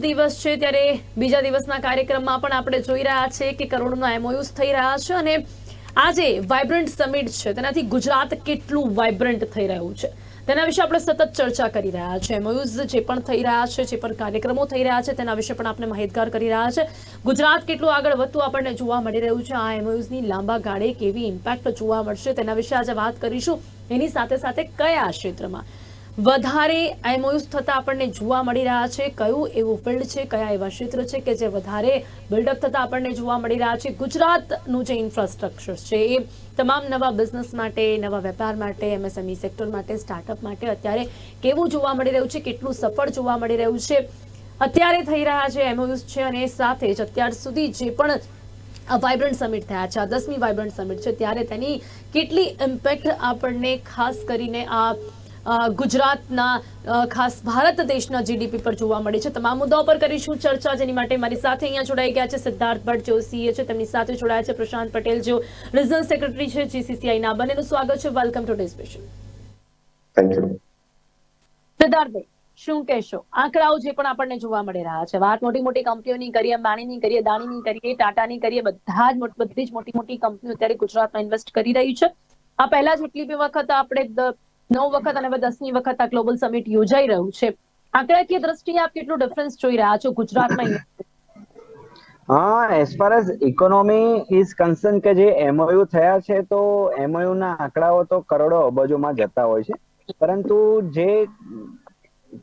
દિવસ છે ત્યારે બીજા દિવસના કાર્યક્રમમાં પણ આપણે જોઈ રહ્યા છે કે કરોડોના એમઓયુઝ થઈ રહ્યા છે અને આજે વાઇબ્રન્ટ સમિટ છે તેનાથી ગુજરાત કેટલું વાઇબ્રન્ટ થઈ રહ્યું છે તેના વિશે આપણે સતત ચર્ચા કરી રહ્યા છે। એમઓયુઝ જે પણ થઈ રહ્યા છે, જે પણ કાર્યક્રમો થઈ રહ્યા છે તેના વિશે પણ આપણે માહિતગાર કરી રહ્યા છે। ગુજરાત કેટલું આગળ વધતું આપણને જોવા મળી રહ્યું છે, આ એમઓયુઝની લાંબા ગાળે કેવી ઇમ્પેક્ટ જોવા મળશે તેના વિશે આજે વાત કરીશું। એની સાથે સાથે કયા ક્ષેત્રમાં વધારે એમઓયુઝ થતા આપણને જોવા મળી રહ્યા છે, કયું એવું ફિલ્ડ છે, કયા એવા ક્ષેત્ર છે કે જે વધારે બિલ્ડઅપ થતા આપણને જોવા મળી રહ્યા છે। ગુજરાતનું જે ઇન્ફ્રાસ્ટ્રક્ચર છે એ તમામ નવા બિઝનેસ માટે, નવા વેપાર માટે, એમએસએમઈ સેક્ટર માટે, સ્ટાર્ટઅપ માટે અત્યારે કેવું જોવા મળી રહ્યું છે, કેટલું સફળ જોવા મળી રહ્યું છે અત્યારે થઈ રહ્યા છે એમઓયુઝ છે। અને સાથે જ અત્યાર સુધી જે પણ વાઇબ્રન્ટ સમિટ થયા છે, આ 10મી વાઇબ્રન્ટ સમિટ છે ત્યારે તેની કેટલી ઇમ્પેક્ટ આપણને ખાસ કરીને આ ગુજરાતના ખાસ ભારત દેશના જીડીપી પર જોવા મળે છે। તમામ મુદ્દાઓ પર કરીશું ચર્ચા, જેની માટે મારી સાથે અહીંયા જોડાઈ ગયા છે સિદ્ધાર્થ ભટ્ટ, જેઓ સીએ છે, તેમની સાથે જોડાયા છે પ્રશાંત પટેલ, જેઓ રિજનલ સેક્રેટરી છે જીસીસીઆઈના। બંનેનું સ્વાગત છે, welcome today special. Thank you. સિદ્ધાર્થભાઈ, શું કહેશો? આંકડાઓ જે પણ આપણને જોવા મળી રહ્યા છે, વાત મોટી મોટી કંપનીઓની કરીએ, અંબાણીની કરીએ, અદાણીની કરીએ, ટાટાની કરીએ, બધી જ મોટી મોટી કંપનીઓ અત્યારે ગુજરાતમાં ઇન્વેસ્ટ કરી રહી છે। આ પહેલા જ એટલી વખત આપણે 9 વખત અને હવે 10મી વખત આ ગ્લોબલ સમિટ યોજાઈ રહ્યું છે। આંકડાકીય દ્રષ્ટિએ આપ કેટલું ડિફરન્સ જોઈ રહ્યા છો ગુજરાતમાં? As far as economy is concern કે જે એમઓયુ થયા છે તો એમઓયુ ના આંકડાઓ તો કરોડો અબજોમાં જતા હોય છે, પરંતુ જે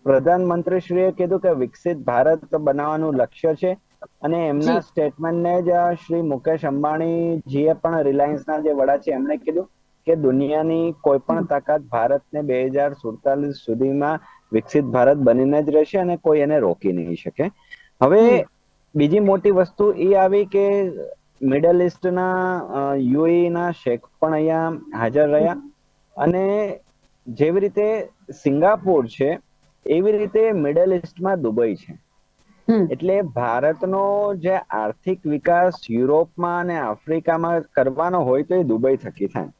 પ્રધાનમંત્રીશ્રીએ કીધું કે વિકસિત ભારત બનાવવાનું લક્ષ્ય છે અને એમના સ્ટેટમેન્ટને જ શ્રી મુકેશ અંબાણીજીએ પણ રિલાયન્સના જે વડા છે એમણે કીધું કે દુનિયાની કોઈ પણ તાકાત ભારતને 2047 સુધીમાં વિકસિત ભારત બનીને જ રહેશે અને કોઈ એને રોકી નહીં શકે। હવે બીજી મોટી વસ્તુ એ આવી કે મિડલ ઇસ્ટના યુએઈ ના શેખ પણ અહીંયા હાજર રહ્યા અને જેવી રીતે સિંગાપોર છે એવી રીતે મિડલ ઇસ્ટમાં દુબઈ છે, એટલે ભારતનો જે આર્થિક વિકાસ યુરોપમાં અને આફ્રિકામાં કરવાનો હોય તો એ દુબઈ થકી થાય।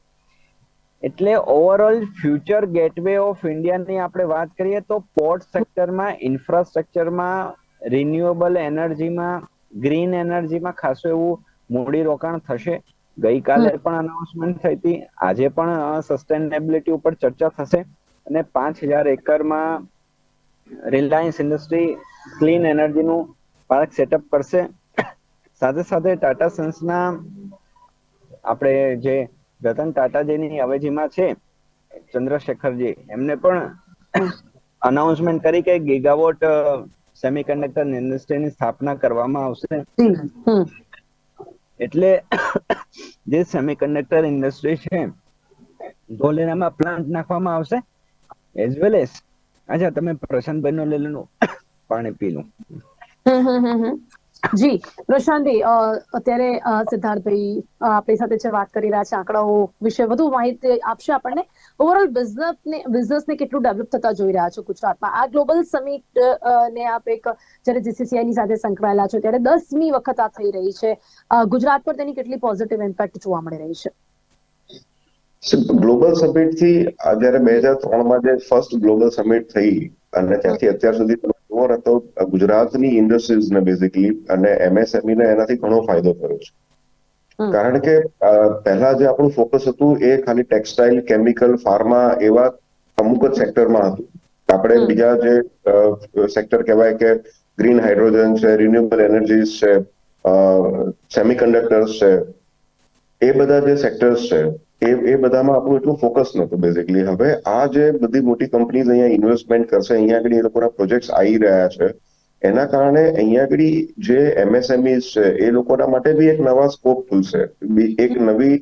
એટલે ઓવરઓલ ફ્યુચર ગેટવે ઓફ ઇન્ડિયાની આપણે વાત કરીએ તો પોર્ટ સેક્ટરમાં, ઇન્ફ્રાસ્ટ્રક્ચરમાં, રિન્યુએબલ એનર્જીમાં, ગ્રીન એનર્જીમાં ખાસું એવું મૂડી રોકાણ થશે। ગઈકાલે પણ અનાઉન્સમેન્ટ થઈ હતી, આજે પણ સસ્ટેનેબિલિટી ઉપર ચર્ચા થશે અને 5000 એકરમાં રિલાયન્સ ઇન્ડસ્ટ્રી ક્લીન એનર્જીનું પાર્ક સેટઅપ કરશે। સાથે સાથે ટાટા સન્સના આપણે જે રતન ટાટાજીની અવેજીમાં છે ચંદ્રશેખરજી, એમને પણ અનાઉન્સમેન્ટ કરી કે ગીગાવોટ સેમિકન્ડક્ટર ઇન્ડસ્ટ્રીની સ્થાપના કરવામાં આવશે। એટલે જે સેમિકન્ડક્ટર ઇન્ડસ્ટ્રી છે ધોલેરામાં પ્લાન્ટ નાખવામાં આવશે એઝ વેલ એઝ અચ્છા તમે પ્રશાંતભાઈ નો લેલું પાણી પી લો। જી પ્રશાંતભાઈ, અત્યારે સિદ્ધાર્થભાઈ આપણી સાથે જે વાત કરી રહ્યા છે આંકડાઓ વિશે વધુ માહિતી આપશે આપણને। ઓવરઓલ બિઝનેસને કેટલું ડેવલપ થતા જોઈ રહ્યા છો ગુજરાતમાં? આ ગ્લોબલ સમિટ ને આપ એક જ્યારે જીસીસીઆઈ ની સાથે સંકળાયેલા છો ત્યારે 10મી વખત આ થઈ રહી છે, ગુજરાત પર તેની કેટલી પોઝિટિવ ઇમ્પેક્ટ જોવા મળી રહી છે? ગ્લોબલ સમિટ થી જયારે 2003માં જે ફર્સ્ટ ગ્લોબલ સમિટ થઈ અને ત્યાંથી અત્યાર સુધી જોવો તો ગુજરાતની ઇન્ડસ્ટ્રીઝને બેઝિકલી અને એમએસએમઈ ને એનાથી ઘણો ફાયદો થયો છે। કારણ કે પહેલા જે આપણું ફોકસ હતું એ ખાલી ટેક્સટાઇલ, કેમિકલ, ફાર્મા એવા અમુક જ સેક્ટરમાં હતું। આપણે બીજા જે સેક્ટર કહેવાય કે ગ્રીન હાઇડ્રોજન છે, રિન્યુએબલ એનર્જીસ છે, સેમિકન્ડક્ટર્સ છે, એ બધા જે સેક્ટર્સ છે એ બધામાં આપણું એટલું ફોકસ નહોતું બેઝિકલી। હવે આ જે બધી મોટી કંપનીઝ અહીંયા ઇન્વેસ્ટમેન્ટ કરશે, અહીંયા આગળ એ લોકોના પ્રોજેક્ટ્સ આવી રહ્યા છે, એના કારણે અહીંયા આગળ જે એમએસએમઈઝ છે એ લોકોના માટે બી એક નવા સ્કોપ ખુલશે, એક નવી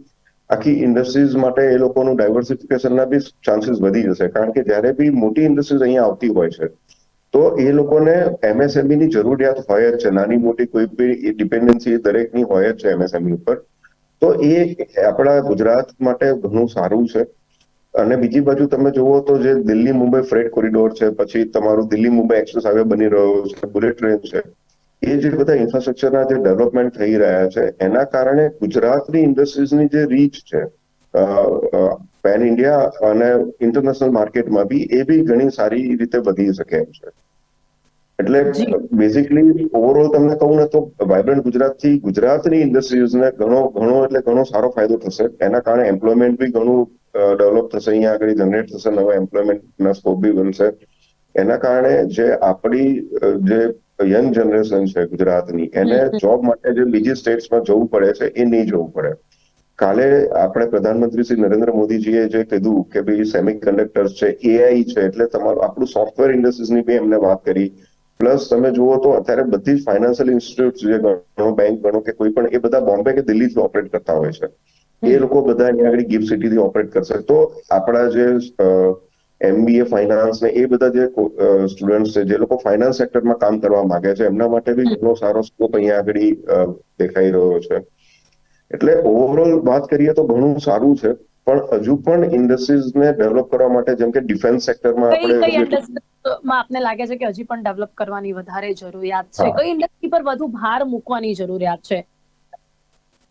આખી ઇન્ડસ્ટ્રીઝ માટે એ લોકોનું ડાયવર્સિફિકેશનના બી ચાન્સીસ વધી જશે। કારણ કે જ્યારે બી મોટી ઇન્ડસ્ટ્રીઝ અહીંયા આવતી હોય છે તો એ લોકોને એમએસએમઈ ની જરૂરિયાત હોય જ છે, નાની મોટી કોઈ બી ડિપેન્ડન્સી દરેકની હોય જ છે એમએસએમઈ ઉપર। તો એ આપણા ગુજરાત માટે ઘણું સારું છે। અને બીજી બાજુ તમે જુઓ તો જે દિલ્હી મુંબઈ ફ્રેટ કોરિડોર છે, પછી તમારું દિલ્હી મુંબઈ એક્સપ્રેસ હાઈવે બની રહ્યો છે, બુલેટ ટ્રેન છે, એ જે બધા ઇન્ફ્રાસ્ટ્રક્ચરના જે ડેવલપમેન્ટ થઈ રહ્યા છે એના કારણે ગુજરાતની ઇન્ડસ્ટ્રીઝની જે રીચ છે પેન ઇન્ડિયા અને ઇન્ટરનેશનલ માર્કેટમાં બી એ બી ઘણી સારી રીતે વધી શકે એમ છે। એટલે બેઝિકલી ઓવરઓલ તમને કહું ને તો વાઇબ્રન્ટ ગુજરાતથી ગુજરાતની ઇન્ડસ્ટ્રીઝને ઘણો સારો ફાયદો થશે. એના કારણે એમ્પ્લોયમેન્ટ બી ઘણું ડેવલપ થશે, અહીંયા આગળ જનરેટ થશે, નવા એમ્પ્લોયમેન્ટના સ્કોપ બી બનશે. એના કારણે જે આપણી જે યંગ જનરેશન છે ગુજરાતની, એને જોબ માટે જે બીજી સ્ટેટ્સમાં જવું પડે છે એ નહીં જવું પડે. કાલે આપણે પ્રધાનમંત્રી શ્રી નરેન્દ્ર મોદીજીએ જે કીધું કે ભાઈ સેમી કન્ડક્ટર્સ છે, એઆઈ છે, એટલે તમારું આપણું સોફ્ટવેર ઇન્ડસ્ટ્રીઝની બી એમને વાત કરી. પ્લસ તમે જુઓ તો અત્યારે બધી જ ફાઇનાન્શિયલ ઇન્સ્ટિટ્યૂટ જે ગણો, બેંક ગણો કે કોઈ પણ, એ બધા બોમ્બે કે દિલ્હીથી ઓપરેટ કરતા હોય છે. એ લોકો બધા અહીંયા આગળ ગિફ્ટ સિટીથી ઓપરેટ કરશે. તો આપણા જે MBA ફાઇનાન્સ ને એ બધા જે સ્ટુડન્ટ છે, જે લોકો ફાઇનાન્સ સેક્ટરમાં કામ કરવા માંગે છે, એમના માટે બી ઘણો સારો સ્કોપ અહીંયા આગળ દેખાઈ રહ્યો છે. એટલે ઓવરઓલ વાત કરીએ તો ઘણું સારું છે, પણ હજુ પણ ઇન્ડસ્ટ્રીઝને ડેવલપ કરવા માટે, જેમ કે ડિફેન્સ સેક્ટરમાં કઈ આપણે ઇન્ડસ્ટ્રીમાં આપને લાગે છે કે હજી પણ ડેવલપ કરવાની વધારે જરૂરિયાત છે? કઈ ઇન્ડસ્ટ્રી પર વધુ ભાર મૂકવાની જરૂરિયાત છે?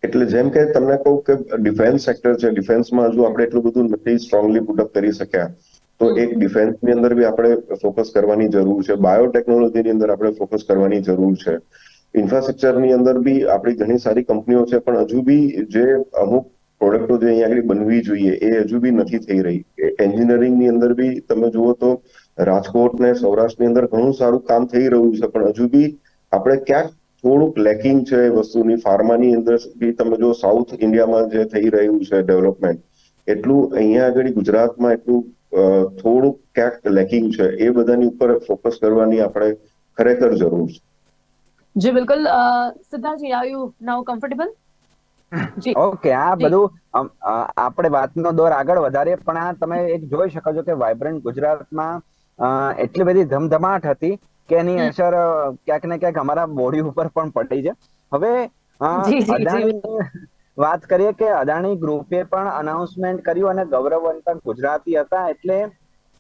એટલે જેમ કે તમને કહું કે ડિફેન્સ સેક્ટર છે, ડિફેન્સમાં હજુ આપણે એટલું બધું નથી સ્ટ્રોંગલી પુટઅપ કરી શક્યા. તો એક ડિફેન્સની અંદર બી આપણે ફોકસ કરવાની જરૂર છે. બાયોટેકનોલોજીની અંદર આપણે ફોકસ કરવાની જરૂર છે. ઇન્ફ્રાસ્ટ્રક્ચરની અંદર બી આપણી ઘણી સારી કંપનીઓ છે, પણ હજુ બી જે અમુક પ્રોડક્ટો જે અહીંયા આગળ બનવી જોઈએ એ હજુ બી નથી થઈ રહી. એન્જિનિયરિંગની અંદર બી તમે જુઓ તો રાજકોટ ને સૌરાષ્ટ્રની અંદર ઘણું સારું કામ થઈ રહ્યું છે, પણ હજુ બી આપણે ક્યાંક થોડુંક લેકિંગ છે એ વસ્તુની. ફાર્માની અંદર બી તમે જો સાઉથ ઇન્ડિયામાં જે થઈ રહ્યું છે ડેવલપમેન્ટ, એટલું અહીંયા આગળ ગુજરાતમાં એટલું થોડુંક ક્યાંક લેકિંગ છે. એ બધાની ઉપર ફોકસ કરવાની આપણે ખરેખર જરૂર છે. જી બિલકુલ. સિદ્ધાર્થજી, આર યુ નાઉ કમ્ફર્ટેબલ? જી ઓકે, આ બધું આપણે વાતનો દોર આગળ વધારીએ, પણ આ તમે એક જોઈ શકો છો કે વાઇબ્રન્ટ ગુજરાતમાં એટલી બધી ધમધમાટ હતી કે એની અસર ક્યાંક ને ક્યાંક અમારા બોડી ઉપર પણ પડી છે. હવે અદાણી વાત કરીએ કે અદાણી ગ્રુપે પણ અનાઉન્સમેન્ટ કર્યું અને ગૌરવવંતા ગુજરાતી હતા, એટલે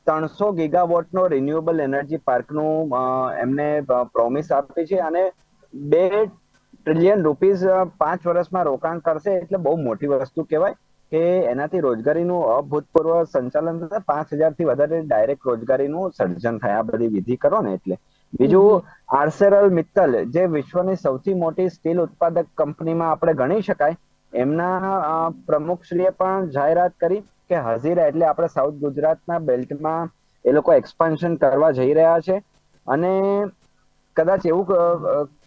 300 ગીગાવોટનો રિન્યુએબલ એનર્જી પાર્કનું એમને પ્રોમિસ આપી છે અને 2 ટ્રિલિયન રૂપીઝ 5 વર્ષમાં રોકાણ કરશે. એટલે બહુ મોટી વસ્તુ કહેવાય કે એનાથી રોજગારીનું અભૂતપૂર્વ સંચાલન થતા 5000 થી વધારે ડાયરેક્ટ રોજગારીનું સર્જન થાય આ બધી વિધિ કરો ને એટલે. બીજું, આર્સેરલ મિત્તલ જે વિશ્વની સૌથી મોટી સ્ટીલ ઉત્પાદક કંપનીમાં આપણે ગણી શકાય, એમના પ્રમુખશ્રીએ પણ જાહેરાત કરી કે હઝીરા એટલે આપણે સાઉથ ગુજરાતના બેલ્ટમાં એ લોકો એક્સપાન્શન કરવા જઈ રહ્યા છે. અને કદાચ એવું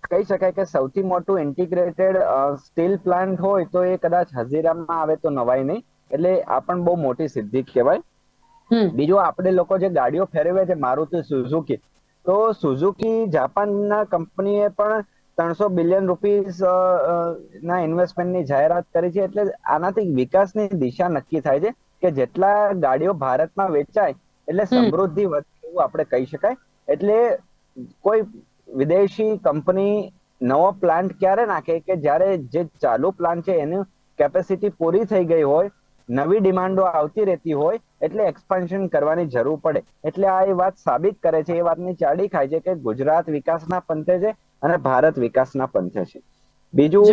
કહી શકાય કે સૌથી મોટું ઇન્ટિગ્રેટેડ સ્ટીલ પ્લાન્ટ હોય તો એ કદાચ હઝીરામાં આવે તો નવાઈ નહીં. એટલે આ પણ બહુ મોટી સિદ્ધિ કહેવાય. બીજું, આપણે લોકો જે ગાડીઓ ફેરવે છે મારુતિ સુઝુકી, તો સુઝુકી જાપાનના કંપનીએ પણ 300 બિલિયન રૂપીઝ ના ઇન્વેસ્ટમેન્ટની જાહેરાત કરી છે. એટલે આનાથી વિકાસની દિશા નક્કી થાય છે કે જેટલા ગાડીઓ ભારતમાં વેચાય એટલે સમૃદ્ધિ વધે એવું આપણે કહી શકાય. એટલે કોઈ વિદેશી કંપની નવો પ્લાન્ટ ક્યારે નાખે કે જ્યારે જે ચાલુ પ્લાન્ટ છે એની કેપેસિટી પૂરી થઈ ગઈ હોય, નવી ડિમાન્ડો આવતી રહેતી હોય, એટલે એક્સપાન્શન કરવાની જરૂર પડે. એટલે આ એ વાત સાબિત કરે છે, એ વાતની ચાડી ખાય છે કે ગુજરાત વિકાસના પંથે છે અને ભારત વિકાસના પંથે છે. બીજું,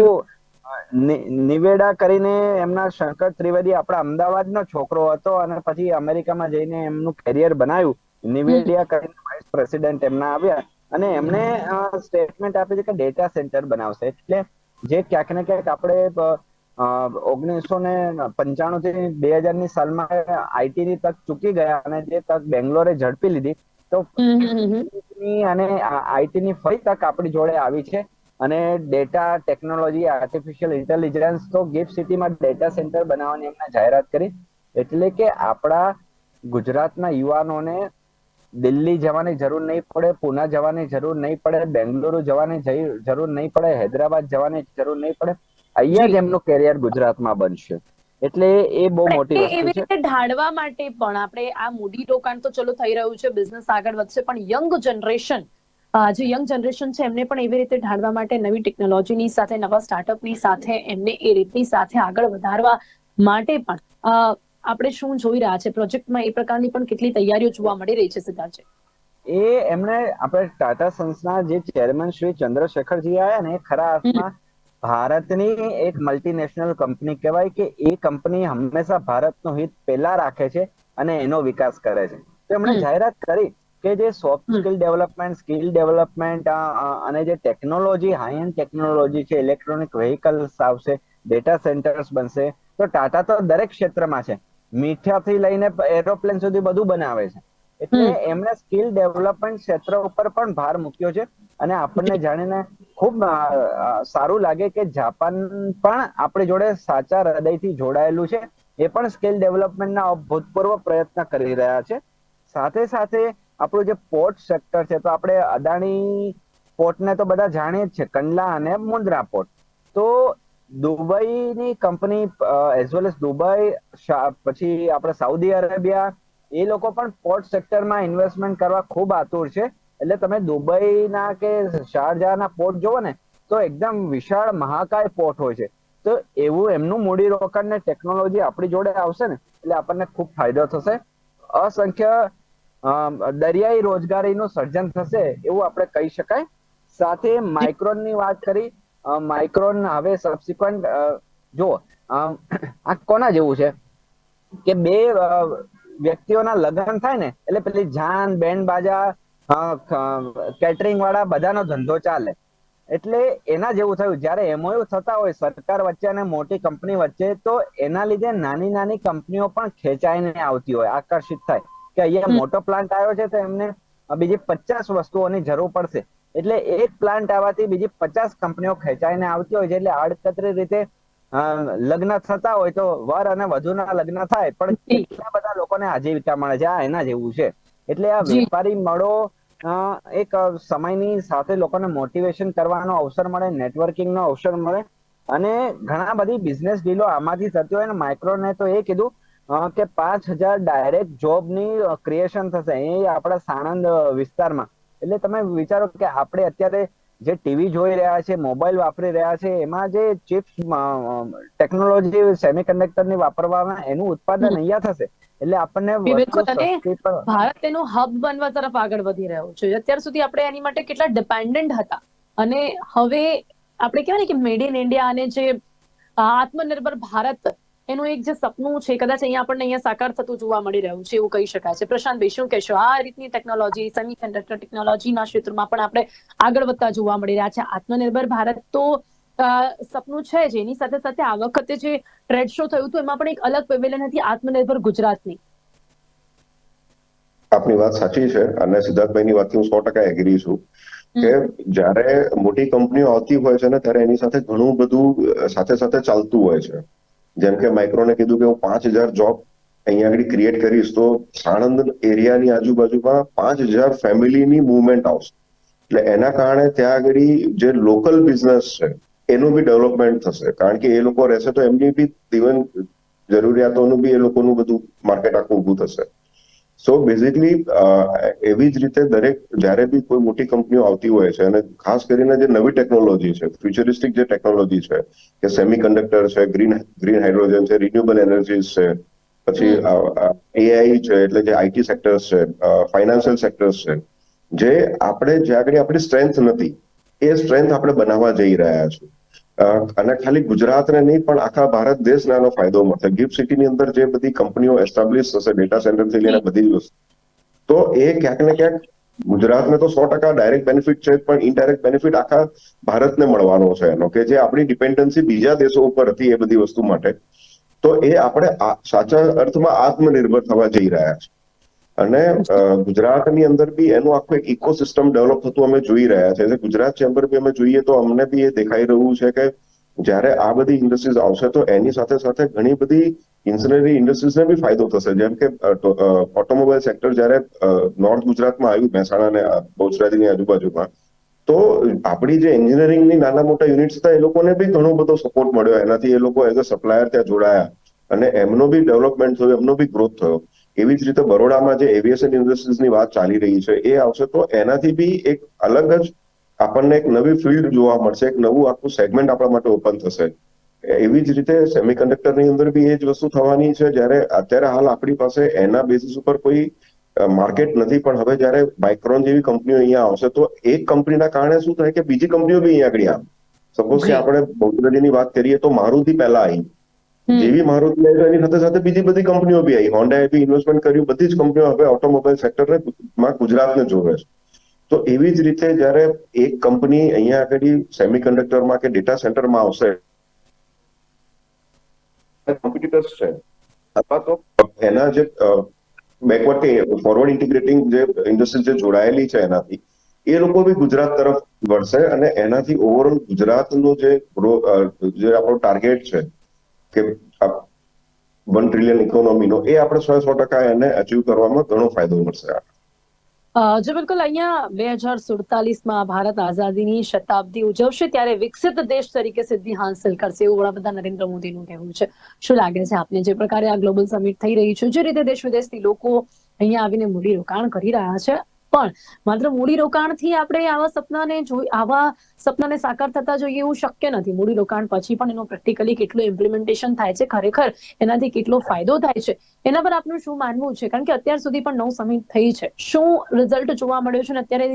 નિવેડા કરીને એમના શંકર ત્રિવેદી આપણા અમદાવાદનો છોકરો હતો અને પછી અમેરિકામાં જઈને એમનું કેરિયર બનાવ્યું. નિવેડિયા કરીને વાઇસ પ્રેસિડેન્ટ એમના આવ્યા અને એમને સ્ટેટમેન્ટ આપી છે કે ડેટા સેન્ટર બનાવશે. એટલે જે ક્યાંક ને ક્યાંક આપણે 1995 થી 2000 સાલમાં આઈટી ની તક ચૂકી ગયા અને જે તક બેંગ્લોરે ઝડપી લીધી, તો અને આઈટી ની ફરી તક આપણી જોડે આવી છે. અને ડેટા ટેકનોલોજી, આર્ટિફિશિયલ ઇન્ટેલિજન્સ, તો ગિફ્ટ સિટીમાં ડેટા સેન્ટર બનાવવાની એમને જાહેરાત કરી. એટલે કે આપણા ગુજરાતના યુવાનોને દિલ્હી જવાની જરૂર નહીં પડે, પુના જવાની જરૂર નહીં પડે, બેંગલુરુ જવાની જરૂર નહીં પડે, હૈદરાબાદ જવાની જરૂર નહીં પડે. અહીંયા જ એમનું કેરિયર ગુજરાતમાં બનશે. એટલે એ બહુ મોટી વસ્તુ છે. એવી રીતે ઢાળવા માટે પણ આપણે આ મૂડી રોકાણ તો ચલો થઈ રહ્યું છે, બિઝનેસ આગળ વધશે, પણ યંગ જનરેશન, જે યંગ જનરેશન છે એમને પણ એવી રીતે ઢાળવા માટે નવી ટેકનોલોજીની સાથે, નવા સ્ટાર્ટઅપની સાથે, એમને એ રીતની સાથે આગળ વધારવા માટે પણ આપણે શું જોઈ રહ્યા છે પ્રોજેક્ટમાં? એ પ્રકારની પણ કેટલી તૈયારીઓ જોવા મળી રહી છે સિદ્ધાર્થજી? એમણે આપણે ટાટા સન્સના જે ચેરમેન શ્રી ચંદ્રશેખરજી આવ્યા ને, એ ખરા અર્થમાં ભારતની એક મલ્ટીનેશનલ કંપની કહેવાય કે એ કંપની હંમેશા ભારતનું હિત પહેલા રાખે છે અને એનો વિકાસ કરે છે. તો એમણે જાહેરાત કરી કે જે સોફ્ટ સ્કિલ ડેવલપમેન્ટ અને જે ટેકનોલોજી હાઈ એન્ડ ટેકનોલોજી છે, ઇલેક્ટ્રોનિક વ્હીકલ્સ આવશે, ડેટા સેન્ટર્સ બનશે, તો ટાટા તો દરેક ક્ષેત્રમાં છે, મીઠાથી લઈને એરોપ્લેન સુધી બધું બનાવે છે. એટલે એમણે સ્કિલ ડેવલપમેન્ટ ક્ષેત્ર ઉપર પણ ભાર મૂક્યો છે. અને આપણને જાણીને ખૂબ સારું લાગે કે જાપાન પણ આપણી જોડે સાચા હૃદયથી જોડાયેલું છે. એ પણ સ્કિલ ડેવલપમેન્ટના અભૂતપૂર્વ પ્રયત્ન કરી રહ્યા છે. સાથે સાથે આપણું જે પોર્ટ સેક્ટર છે, તો આપણે અદાણી પોર્ટને તો બધા જાણીએ જ છે, કંડલા અને મુન્દ્રા પોર્ટ. તો દુબઈની company as well as Dubai, પછી આપણે સાઉદી અરેબિયા, એ લોકો પણ પોર્ટ સેક્ટરમાં ઇન્વેસ્ટમેન્ટ કરવા ખૂબ આતુર છે. એટલે તમે દુબઈના કે શારજાહના પોર્ટ જોવો ને, તો એકદમ વિશાળ મહાકાય પોર્ટ હોય છે. તો એવું એમનું મૂડી રોકાણ ને ટેકનોલોજી આપણી જોડે આવશે ને, એટલે આપણને ખૂબ ફાયદો થશે. અસંખ્ય દરિયાઈ રોજગારીનું સર્જન થશે એવું આપણે કહી શકાય. સાથે માઇક્રોનની વાત કરી. માઇક્રોન હવે સબસિક્વન્ટ જો આ કોના જેવું છે કે બે વ્યક્તિઓના લગ્ન થાય ને એટલે પેલી જાન, બેન્ડ બાજા, કેટરિંગ વાળા બધાનો ધંધો ચાલે. એટલે એના જેવું થયું. જ્યારે એમઓયુ થતા હોય સરકાર વચ્ચે અને મોટી કંપની વચ્ચે, તો એના લીધે નાની નાની કંપનીઓ પણ ખેંચાઈને આવતી હોય, આકર્ષિત થાય કે અહીંયા મોટો પ્લાન્ટ આવ્યો છે તો એમને બીજી 50 વસ્તુઓની જરૂર પડશે. એટલે એક પ્લાન્ટ આવવાથી બીજી 50 કંપનીઓ ખેંચાઈને આવતી હોય છે. એટલે આડકતરી રીતે લગ્ન થતા હોય તો વર અને વધુના લગ્ન થાય, પણ કેટલા બધા લોકોને આજીવિકા મળે છે. આ એના જેવું છે. એટલે આ વેપારી મળો એક સમયની સાથે લોકોને મોટિવેશન કરવાનો અવસર મળે, નેટવર્કિંગનો અવસર મળે, અને ઘણા બધી બિઝનેસ ડીલો આમાંથી થતી હોય. અને માઇક્રોને તો એ કીધું કે 5000 ડાયરેક્ટ જોબની ક્રિએશન થશે એ આપણા સાણંદ વિસ્તારમાં. એટલે તમે વિચારો કે આપણે અત્યારે જે ટીવી જોઈ રહ્યા છે, મોબાઈલ વાપરી રહ્યા છે, એમાં જે ચિપ્સ ટેકનોલોજી સેમિકન્ડક્ટરની વાપરવામાં એનું ઉત્પાદન અહીંયા થશે. એટલે આપણને ભારત એનું હબ બનવા તરફ આગળ વધી રહ્યું છે. અત્યાર સુધી આપણે એની માટે કેટલા ડિપેન્ડન્ટ હતા, અને હવે આપણે કહેવાય ને કે મેડ ઇન ઇન્ડિયા અને જે આત્મનિર્ભર ભારત એનું એક જે સપનું છે, કદાચ અહીંયા સાકાર થતું જોવા મળી રહ્યું છે એવું કહી શકાય છે. પ્રશાંતભાઈ, શું કહેશો? આ રીતની ટેકનોલોજી, સેમિકન્ડક્ટર ટેકનોલોજીના ક્ષેત્રમાં પણ આપણે આગળ વધતા જોવા મળી રહ્યા છે. આત્મનિર્ભર ભારત તો સપનું છે જ, એની સાથે સાથે આ વખતે જે ટ્રેડ શો થયું હતું એમાં પણ એક અલગ પેવેલિયન હતી આત્મનિર્ભર ગુજરાતની. આપની વાત સાચી છે, અને સિદ્ધાર્થભાઈની વાતથી હું 100% એગ્રી છું કે જ્યારે મોટી કંપનીઓ આવતી હોય છે ને, ત્યારે એની સાથે ઘણું બધું સાથે સાથે ચાલતું હોય છે. જેમ કે માઇક્રોને કીધું કે હું 5000 જોબ અહીંયા આગળ ક્રિએટ કરીશ, તો સાણંદ એરિયાની આજુબાજુમાં 5000 ફેમિલીની મુવમેન્ટ આવશે. એટલે એના કારણે ત્યાં આગળ જે લોકલ બિઝનેસ છે એનું બી ડેવલપમેન્ટ થશે, કારણ કે એ લોકો રહેશે તો એમની બી જીવન જરૂરિયાતોનું બી એ લોકોનું બધું માર્કેટ આખું ઊભું થશે. સો બેઝિકલી એવી જ રીતે દરેક જ્યારે બી કોઈ મોટી કંપનીઓ આવતી હોય છે, અને ખાસ કરીને જે નવી ટેકનોલોજી છે, ફ્યુચરિસ્ટિક જે ટેકનોલોજી છે, કે સેમિકન્ડક્ટર છે, ગ્રીન હાઇડ્રોજન છે, રિન્યુએબલ એનર્જીસ છે, પછી એઆઈ છે, એટલે જે આઈટી સેક્ટર્સ છે, ફાઇનાન્શિયલ સેક્ટર્સ છે, જે આપણે જ્યાં આગળ આપણી સ્ટ્રેન્થ નથી એ સ્ટ્રેન્થ આપણે બનાવવા જઈ રહ્યા છીએ. અને ખાલી ગુજરાતને નહીં પણ આખા ભારત દેશને આનો ફાયદો મળશે. ગિફ્ટ સિટીની અંદર જે બધી કંપનીઓ એસ્ટાબ્લિશ થશે, ડેટા સેન્ટરથી લઈને બધી જ વસ્તુ, તો એ ક્યાંક ને ક્યાંક ગુજરાતને તો 100% ડાયરેક્ટ બેનિફિટ છે, પણ ઇનડાયરેક્ટ બેનિફિટ આખા ભારતને મળવાનો છે એનો, કે જે આપણી ડિપેન્ડન્સી બીજા દેશો ઉપર હતી એ બધી વસ્તુ માટે, તો એ આપણે સાચા અર્થમાં આત્મનિર્ભર થવા જઈ રહ્યા છે. અને ગુજરાતની અંદર બી એનું આખું એક ઇકોસિસ્ટમ ડેવલપ થતું અમે જોઈ રહ્યા છે. ગુજરાત ચેમ્બર બી અમે જોઈએ તો અમને બી એ દેખાઈ રહ્યું છે કે જ્યારે આ બધી ઇન્ડસ્ટ્રીઝ આવશે તો એની સાથે સાથે ઘણી બધી ઇન્જિનિયરિંગ ઇન્ડસ્ટ્રીઝને બી ફાયદો થશે. જેમ કે ઓટોમોબાઈલ સેક્ટર જ્યારે નોર્થ ગુજરાતમાં આવ્યું, મહેસાણા અને બહુચરાજીની આજુબાજુમાં, તો આપણી જે એન્જિનિયરિંગની નાના મોટા યુનિટ્સ હતા એ લોકોને બી ઘણો બધો સપોર્ટ મળ્યો. એનાથી એ લોકો એઝ અ સપ્લાયર ત્યાં જોડાયા અને એમનો બી ડેવલપમેન્ટ થયો, એમનો બી ગ્રોથ થયો. એવી જ રીતે બરોડામાં જે એવિએશન ઇન્ડસ્ટ્રીઝની વાત ચાલી રહી છે એ આવશે તો એનાથી બી એક અલગ જ આપણને એક નવી ફિલ્ડ જોવા મળશે, એક નવું આખું સેગમેન્ટ આપણા માટે ઓપન થશે. એવી જ રીતે સેમિકન્ડક્ટરની અંદર બી એ જ વસ્તુ થવાની છે. જ્યારે અત્યારે હાલ આપણી પાસે એના બેસિસ ઉપર કોઈ માર્કેટ નથી, પણ હવે જ્યારે માઇક્રોન જેવી કંપનીઓ અહીંયા આવશે તો એક કંપનીના કારણે શું થાય કે બીજી કંપનીઓ બી અહીંયા આગળ આવે. સપોઝ કે આપણે બહુચરાજીની વાત કરીએ તો મારુતિ પહેલા આવી, જેવી મારુતિ આવી એની સાથે સાથે બીજી બધી કંપનીઓ બી આવી, હોન્ડાએ બી ઇન્વેસ્ટમેન્ટ કર્યું, બધી જ કંપનીઓ હવે ઓટોમોબાઈલ સેક્ટરને માં ગુજરાતને જોવે છે. તો એવી જ રીતે જયારે એક કંપની અહીંયા આગળ સેમિકન્ડક્ટરમાં કે ડેટા સેન્ટરમાં આવશે, કોમ્પિટિટર્સ છે અથવા તો એના જે બેકવર્ડ કે ફોરવર્ડ ઇન્ટિગ્રેટિંગ જે ઇન્ડસ્ટ્રી જે જોડાયેલી છે એનાથી એ લોકો બી ગુજરાત તરફ વળશે અને એનાથી ઓવરઓલ ગુજરાતનો જે આપણો ટાર્ગેટ છે કે 1 ટ્રિલિયન ઇકોનોમીનો, એ આપણે 100% એને અચીવ કરવામાં ઘણો ફાયદો મળશે. જે બિલકુલ અહીંયા 2047માં ભારત આઝાદીની શતાબ્દી ઉજવશે ત્યારે વિકસિત દેશ તરીકે સિદ્ધિ હાંસલ કરશે એવું વડાપ્રધાન નરેન્દ્ર મોદીનું કહેવું છે. શું લાગે છે આપને, જે પ્રકારે આ ગ્લોબલ સમિટ થઈ રહી છે, જે રીતે દેશ વિદેશથી લોકો અહીંયા આવીને મૂડીરોકાણ કરી રહ્યા છે, પણ માત્ર મૂડીરોકાણથી આપણે આવા સપનાને સાકાર થતા જોઈએ એવું શક્ય નથી. મૂડીરોકાણ પછી પણ એનો પ્રેક્ટિકલી કેટલું ઇમ્પ્લિમેન્ટેશન થાય છે, ખરેખર એનાથી કેટલો ફાયદો થાય છે, એના પર આપનું શું માનવું છે? કારણ કે અત્યાર સુધી પણ 9 સમિટ થઈ છે, શું રિઝલ્ટ જોવા મળ્યો છે અને અત્યારે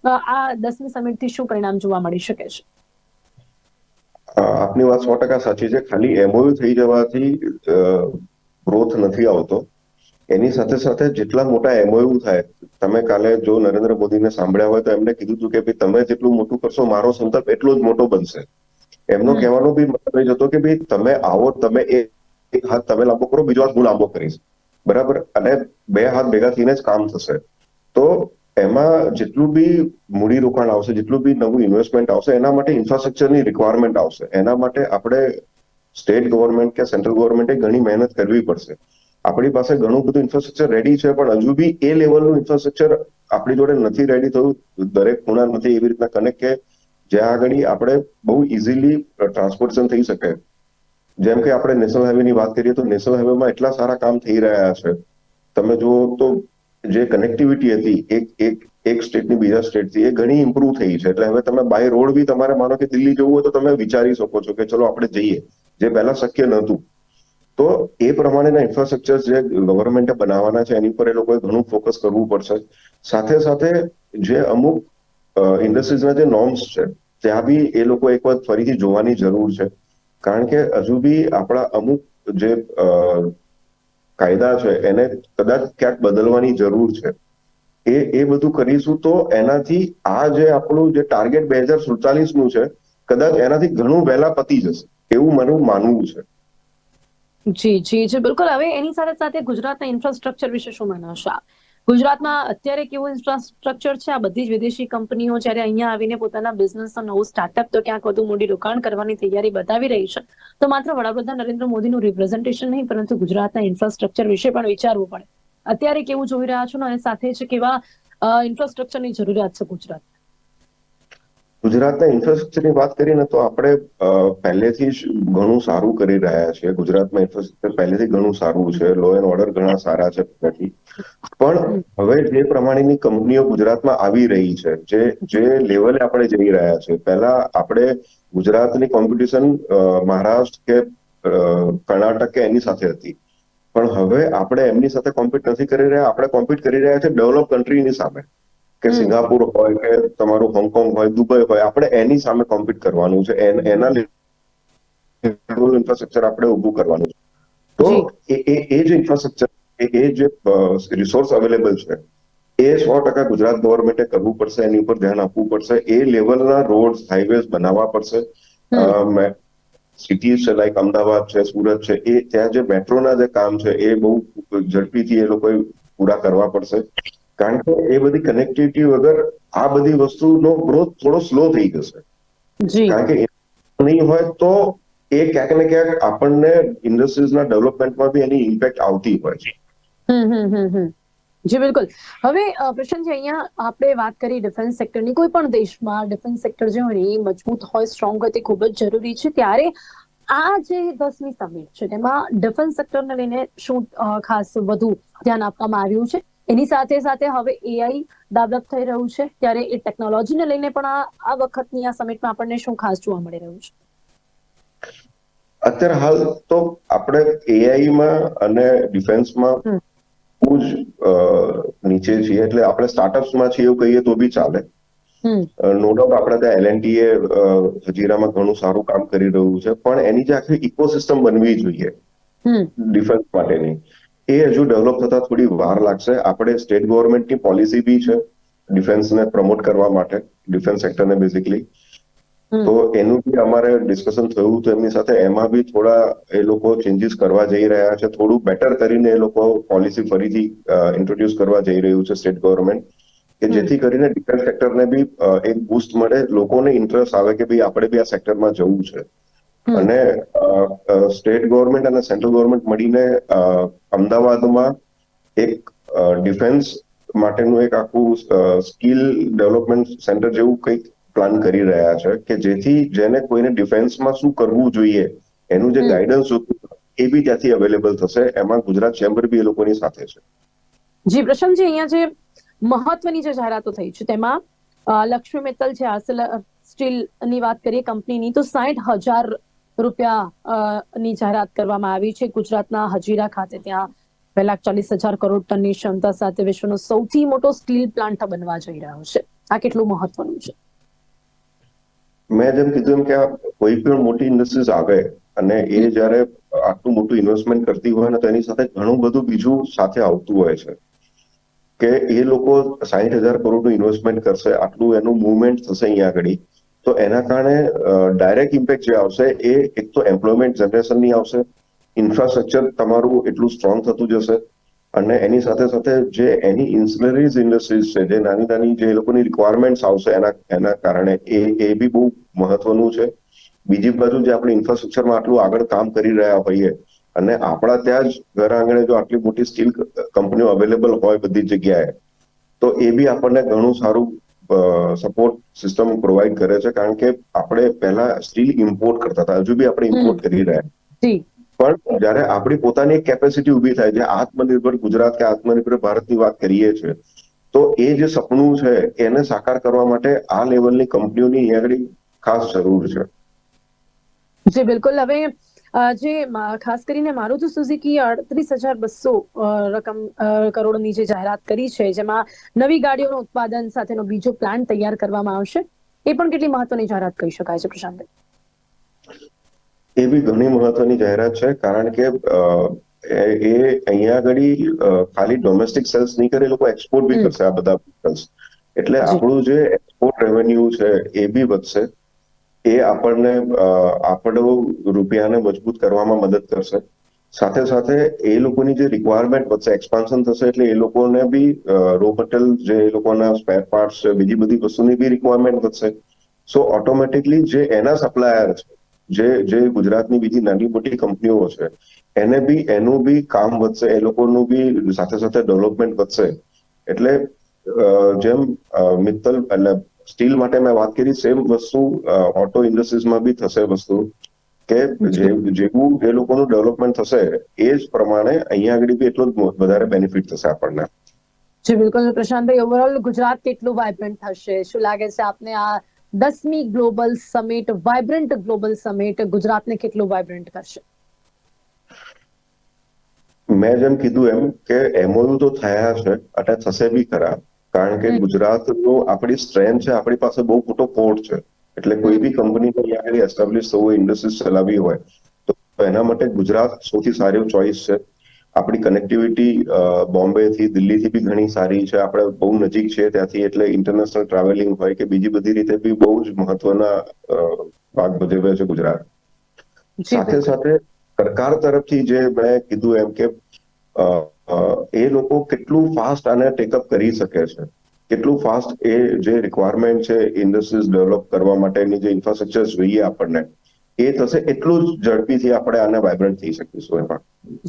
આ 10મી સમિટથી શું પરિણામ જોવા મળી શકે છે? આપની વાત 100% સાચી છે. ખાલી એમઓયુ થઈ જવાથી ગ્રોથ નથી આવતો. એની સાથે સાથે જેટલા મોટા એમઓયુ થાય, તમે કાલે જો નરેન્દ્ર મોદીને સાંભળ્યા હોય તો એમને કીધું હતું કે ભાઈ તમે જેટલું મોટું કરશો મારો સંકલ્પ એટલો જ મોટો બનશે. એમનો કહેવાનો બી મતલબ એ હતો કે ભાઈ તમે આવો, તમે એક હાથ તમે લાંબો કરો, બીજો હાથ હું લાંબો કરીશ, બરાબર, અને 2 હાથ ભેગા થઈને જ કામ થશે. તો એમાં જેટલું બી મૂડીરોકાણ આવશે, જેટલું બી નવું ઇન્વેસ્ટમેન્ટ આવશે, એના માટે ઇન્ફ્રાસ્ટ્રક્ચરની રિક્વાયરમેન્ટ આવશે. એના માટે આપણે સ્ટેટ ગવર્મેન્ટ કે સેન્ટ્રલ ગવર્મેન્ટે ઘણી મહેનત કરવી પડશે. આપણી પાસે ઘણું બધું ઇન્ફ્રાસ્ટ્રક્ચર રેડી છે, પણ હજુ બી એ લેવલનું ઇન્ફ્રાસ્ટ્રક્ચર આપણી જોડે નથી રેડી થયું. દરેક ખૂણા નથી એવી રીતના કનેક્ટ કે જ્યાં આગળ આપણે બહુ ઇઝીલી ટ્રાન્સપોર્ટેશન થઈ શકે. જેમ કે આપણે નેશનલ હાઈવેની વાત કરીએ તો નેશનલ હાઈવેમાં એટલા સારા કામ થઈ રહ્યા છે. તમે જુઓ તો જે કનેક્ટિવિટી હતી એક સ્ટેટની બીજા સ્ટેટથી, એ ઘણી ઇમ્પ્રુવ થઈ છે. એટલે હવે તમે બાય રોડ બી તમારે માનો કે દિલ્હી જવું હોય તો તમે વિચારી શકો છો કે ચલો આપણે જઈએ, જે પહેલા શક્ય નહોતું. તો એ પ્રમાણેના ઇન્ફ્રાસ્ટ્રક્ચર જે ગવર્મેન્ટે બનાવવાના છે એની પર એ લોકોએ ઘણું ફોકસ કરવું પડશે. સાથે સાથે જે અમુક ઇન્ડસ્ટ્રીઝના જે નોર્મ્સ છે ત્યાં બી એ લોકો એક વખત ફરીથી જોવાની જરૂર છે. કારણ કે હજુ બી આપણા અમુક જે કાયદા છે એને કદાચ ક્યાંક બદલવાની જરૂર છે. એ બધું કરીશું તો એનાથી આ જે આપણું જે ટાર્ગેટ 2047નું છે, કદાચ એનાથી ઘણું વહેલા પતી જશે એવું મારું માનવું છે. જી બિલકુલ. હવે એની સાથે સાથે ગુજરાતના ઇન્ફ્રાસ્ટ્રક્ચર વિશે શું માનો છો? ગુજરાતમાં અત્યારે કેવું ઇન્ફ્રાસ્ટ્રક્ચર છે? આ બધી જ વિદેશી કંપનીઓ જ્યારે અહીંયા આવીને પોતાના બિઝનેસનું નવું સ્ટાર્ટઅપ તો ક્યાંક વધુ મૂડી રોકાણ કરવાની તૈયારી બતાવી રહી છે, તો માત્ર વડાપ્રધાન નરેન્દ્ર મોદીનું રિપ્રેઝન્ટેશન નહીં, પરંતુ ગુજરાતના ઇન્ફ્રાસ્ટ્રક્ચર વિશે પણ વિચારવું પડે. અત્યારે કેવું જોઈ રહ્યા છો અને સાથે જ કેવા ઇન્ફ્રાસ્ટ્રક્ચરની જરૂરિયાત છે ગુજરાત? ગુજરાતના ઇન્ફ્રાસ્ટ્રક્ચરની વાત કરીએ ને તો આપણે પહેલેથી જ ઘણું સારું કરી રહ્યા છીએ. ગુજરાતમાં ઇન્ફ્રાસ્ટ્રક્ચર પહેલેથી ઘણું સારું છે, લો એન્ડ ઓર્ડર ઘણા સારા છે પહેલેથી. પણ હવે જે પ્રમાણેની કંપનીઓ ગુજરાતમાં આવી રહી છે, જે લેવલે આપણે જઈ રહ્યા છે, પહેલા આપણે ગુજરાતની કોમ્પિટિશન મહારાષ્ટ્ર કે કર્ણાટક કે એની સાથે હતી, પણ હવે આપણે એમની સાથે કોમ્પિટ નથી કરી રહ્યા. આપણે કોમ્પિટ કરી રહ્યા છે ડેવલપ કન્ટ્રીની સામે, કે સિંગાપુર હોય કે તમારું હોંગકોંગ હોય, દુબઈ હોય, આપણે એની સામે કોમ્પિટ કરવાનું છે. એના ઇન્ફ્રાસ્ટ્રક્ચર આપણે ઊભું કરવાનું છે. તો એ જે ઇન્ફ્રાસ્ટ્રક્ચર, એ જે રિસોર્સ અવેલેબલ છે, એ 100% ગુજરાત ગવર્મેન્ટે કરવું પડશે, એની ઉપર ધ્યાન આપવું પડશે. એ લેવલના રોડ હાઈવેઝ બનાવવા પડશે. સિટીઝ છે લાઈક અમદાવાદ છે, સુરત છે, એ ત્યાં જે મેટ્રોના જે કામ છે એ બહુ ઝડપીથી એ લોકોએ પૂરા કરવા પડશે. કારણ કે એ બધી કનેક્ટિવિટી વગર આ બધી વસ્તુનો ગ્રોથ થોડો સ્લો થઈ જશે. કારણ કે નહીં હોય તો એ ક્યાંક ને ક્યાંક આપણને ઇન્ડસ્ટ્રીઝના ડેવલપમેન્ટમાં બી એની ઇમ્પેક્ટ આવતી હોય છે. જી બિલકુલ. હવે પ્રશાંતજી, અહીંયા આપણે વાત કરી ડિફેન્સ સેક્ટરની. કોઈ પણ દેશમાં ડિફેન્સ સેક્ટર જે હોય એ મજબૂત હોય, સ્ટ્રોંગ હોય, તે ખૂબ જ જરૂરી છે. ત્યારે આ જે 10મી સમિટ છે તેમાં ડિફેન્સ સેક્ટરને લઈને શું ખાસ વધુ ધ્યાન આપવામાં આવ્યું છે? એની સાથે સાથે હવે એઆઈ ડેવલપ થઈ રહ્યું છે, ત્યારે એ ટેકનોલોજીને લઈને પણ આ વખતની આ સમિટમાં આપણને શું ખાસ જોવા મળી રહ્યું છે? અત્યારે હાલ તો આપણે એઆઈમાં અને ડિફેન્સમાં બહુ જ નીચે છીએ. એટલે આપણે સ્ટાર્ટઅપ્સમાં છીએ એવું કહીએ તો બી ચાલે. નો ડાઉટ આપણે ત્યાં L&T એ હજીરામાં ઘણું સારું કામ કરી રહ્યું છે, પણ એની જે આખી ઇકોસિસ્ટમ બનવી જોઈએ ડિફેન્સ માટેની, એ હજુ ડેવલપ થતા થોડી વાર લાગશે. આપણે સ્ટેટ ગવર્મેન્ટની પોલિસી બી છે ડિફેન્સને પ્રમોટ કરવા માટે, ડિફેન્સ સેક્ટરને બેઝિકલી. તો એનું બી અમારે ડિસ્કશન થયું હતું એમની સાથે. એમાં બી થોડા એ લોકો ચેન્જીસ કરવા જઈ રહ્યા છે. થોડું બેટર કરીને એ લોકો પોલિસી ફરીથી ઇન્ટ્રોડ્યુસ કરવા જઈ રહ્યું છે સ્ટેટ ગવર્મેન્ટ, કે જેથી કરીને ડિફેન્સ સેક્ટરને બી એક બૂસ્ટ મળે, લોકોને ઇન્ટરેસ્ટ આવે કે ભાઈ આપણે બી આ સેક્ટરમાં જવું છે. અને સ્ટેટ ગવર્મેન્ટ અને સેન્ટ્રલ ગવર્મેન્ટ મળીને અમદાવાદમાં એક ડિફેન્સ માટેનું એક આખું સ્કિલ ડેવલપમેન્ટ સેન્ટર જેવું કંઈક પ્લાન કરી રહ્યા છે, કે જેથી જેને કોઈને ડિફેન્સમાં શું કરવું જોઈએ એનું જે ગાઈડન્સ એ બી ત્યાંથી અવેલેબલ થશે. એમાં ગુજરાત ચેમ્બર બી એ લોકોની સાથે છે. જી પ્રશાંતજી, અહીંયા જે મહત્વની જે જાહેરાતો થઈ છે તેમાં લક્ષ્મી મિત્તલ છે, આર્સેલર સ્ટીલની વાત કરીએ કંપનીની, તો 60,000 રૂપિયાની જાહેરાત કરવામાં આવી છે ગુજરાતના હજીરા ખાતે. ત્યાં 2,40,000 કરોડ ટનની ક્ષમતા સાથે વિશ્વનો સૌથી મોટો સ્ટીલ પ્લાન્ટ બનવા જઈ રહ્યો છે. આ કેટલું મહત્વનું છે? મેં જેમ કીધું એમ કે આ કોઈ પણ મોટી ઇન્ડસ્ટ્રીઝ આવે અને એ જ્યારે આટલું મોટું ઇન્વેસ્ટમેન્ટ કરતી હોય ને, તો એની સાથે ઘણું બધું બીજું સાથે આવતું હોય છે. કે એ લોકો 60,000 કરોડનું ઇન્વેસ્ટમેન્ટ કરશે, આટલું એનું મૂવમેન્ટ થશે અહીંયા આગળ, તો એના કારણે ડાયરેક્ટ ઇમ્પેક્ટ જે આવશે એ એક તો એમ્પ્લોયમેન્ટ જનરેશનની આવશે, ઇન્ફ્રાસ્ટ્રક્ચર તમારું એટલું સ્ટ્રોંગ થતું જશે, અને એની સાથે સાથે જે એની ઇન્સિલરીઝ ઇન્ડસ્ટ્રીઝ છે, જે નાની નાની જે લોકોની રિક્વાયરમેન્ટ્સ આવશે એના કારણે એ બી બહુ મહત્વનું છે. બીજી બાજુ જે આપણે ઇન્ફ્રાસ્ટ્રક્ચરમાં આટલું આગળ કામ કરી રહ્યા હોઈએ અને આપણા ત્યાં જ ઘર આંગણે જો આટલી મોટી સ્ટીલ કંપનીઓ અવેલેબલ હોય બધી જગ્યાએ, તો એ બી આપણને ઘણું સારું સપોર્ટ સિસ્ટમ પ્રોવાઈડ કરે છે. કારણ કે આપણે પહેલા સ્ટીલ ઇમ્પોર્ટ કરતા હતા, હજુ બી આપણે ઇમ્પોર્ટ કરી રહ્યા, પણ જયારે આપણી પોતાની એક કેપેસિટી ઉભી થાય છે, આત્મનિર્ભર ગુજરાત કે આત્મનિર્ભર ભારતની વાત કરીએ છીએ, તો એ જે સપનું છે એને સાકાર કરવા માટે આ લેવલની કંપનીઓની અહીંયા આગળ ખાસ જરૂર છે. જી બિલકુલ. હવે જે ખાસ કરીને મારુતિ સુઝુકી 38,200 કરોડની જે જાહેરાત કરી છે, જેમાં નવી ગાડીઓનું ઉત્પાદન સાથેનો બીજો પ્લાન્ટ તૈયાર કરવામાં આવશે, એ પણ કેટલી મહત્વની જાહેરાત કહી શકાય છે પ્રશાંતભાઈ? એ બી ઘણી મહત્વની જાહેરાત છે, કારણ કે એ અહીંયા આગળ ખાલી ડોમેસ્ટિક સેલ્સ નહીં કરે, લોકો એક્સપોર્ટ બી કરશે આ બધા વેહિકલ્સ. એટલે આપણું જે એક્સપોર્ટ રેવન્યુ છે એ બી વધશે. એ આપણને આપણો રૂપિયાને મજબૂત કરવામાં મદદ કરશે. સાથે સાથે એ લોકોની જે રિક્વાયરમેન્ટ વધશે, એક્સપાન્શન થશે, એટલે એ લોકોને બી રો મટીરિયલ, જે એ લોકોના સ્પેર પાર્ટ્સ છે, બીજી બધી વસ્તુની બી રિક્વાયરમેન્ટ વધશે. સો ઓટોમેટિકલી જે એના સપ્લાયર છે, જે ગુજરાતની બીજી નાની મોટી કંપનીઓ છે, એનું બી કામ વધશે, એ લોકોનું બી સાથે સાથે ડેવલપમેન્ટ વધશે. એટલે જેમ મિત્તલ એટલે સ્ટીલ માટે મેં વાત કરી, સેમ વસ્તુ ઓટો ઇન્ડસ્ટ્રીઝમાં બી થશે વસ્તુ, કે જેવું એ લોકોનું ડેવલપમેન્ટ થશે એ જ પ્રમાણે અહીંયા આગળ બી એટલો જ વધારે બેનિફિટ થશે આપણને. જી બિલકુલ પ્રશાંતભાઈ, ઓવરઓલ ગુજરાત કેટલું વાઇબ્રન્ટ થશે? શું લાગે છે આપને આ 10મી global summit, vibrant global summit ગુજરાતને કેટલું વાઇબ્રન્ટ કરશે? મેં જેમ કીધું એમ કે MOU તો થયા છે અને થશે બી ખરા, કારણ કે ગુજરાતનું આપણી સ્ટ્રેન્થ છે, આપણી પાસે બહુ મોટો પોર્ટ છે. એટલે કોઈ બી કંપની અહીંયા આગળ એસ્ટાબ્લિશ થવું હોય, ઇન્ડસ્ટ્રીઝ ચલાવવી હોય, તો એના માટે ગુજરાત સૌથી સારી ચોઇસ છે. આપણી કનેક્ટિવિટી બોમ્બે થી દિલ્હીથી બી ઘણી સારી છે, આપણે બહુ નજીક છે ત્યાંથી, એટલે ઇન્ટરનેશનલ ટ્રાવેલિંગ હોય કે બીજી બધી રીતે બી બહુ જ મહત્વના ભાગ ભજવે છે ગુજરાત. સાથે સાથે સરકાર તરફથી જે મેં કીધું એમ કે એ લોકો કેટલું ફાસ્ટ આને ટેકઅપ કરી શકે છે, કેટલું ફાસ્ટ એ જે રિક્વાયરમેન્ટ છે ઇન્ડસ્ટ્રીઝ ડેવલપ કરવા માટેની જે ઇન્ફ્રાસ્ટ્રક્ચર જોઈએ આપણને, એ થશે એટલું જ ઝડપીથી આપણે આને વાઇબ્રન્ટ થઈ શકીશું એમાં.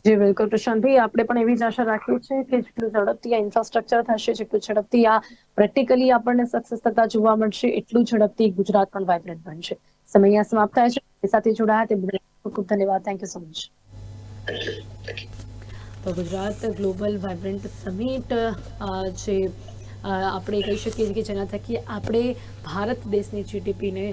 જી બિલકુલ પ્રશાંતભાઈ, આપણે પણ એવી જ આશા રાખીએ છીએ કે જેટલું ઝડપથી આ ઇન્ફ્રાસ્ટ્રક્ચર થશે, જેટલું ઝડપથી આ પ્રેક્ટિકલી આપણને સક્સેસ થતા જોવા મળશે, એટલું ઝડપથી ગુજરાત પણ વાઇબ્રન્ટ બનશે. સમય અહીંયા સમાપ્ત થાય છે. સાથે જોડાયા તે બદલ ખૂબ ખૂબ ધન્યવાદ. Thank you so much. તો ગુજરાત ગ્લોબલ વાઇબ્રન્ટ સમિટ જે આપણે કહી શકીએ કે જેના થકી આપણે ભારત દેશની જીડીપીને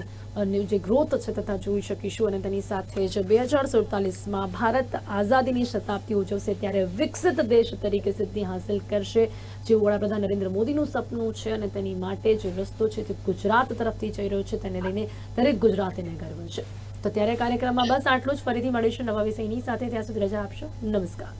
જે ગ્રોથ છે તથા જોઈ શકીશું. અને તેની સાથે જ 2047માં ભારત આઝાદીની શતાબ્દી ઉજવશે ત્યારે વિકસિત દેશ તરીકે સિદ્ધિ હાંસલ કરશે જેવું વડાપ્રધાન નરેન્દ્ર મોદીનું સપનું છે. અને તેની માટે જે રસ્તો છે તે ગુજરાત તરફથી જઈ રહ્યો છે તેને લઈને દરેક ગુજરાતીને ગર્વ છે. તો ત્યારે કાર્યક્રમમાં બસ આટલું જ. ફરીથી મળીશું નવા વિષયની સાથે. ત્યાં સુધી રજા આપશો. નમસ્કાર.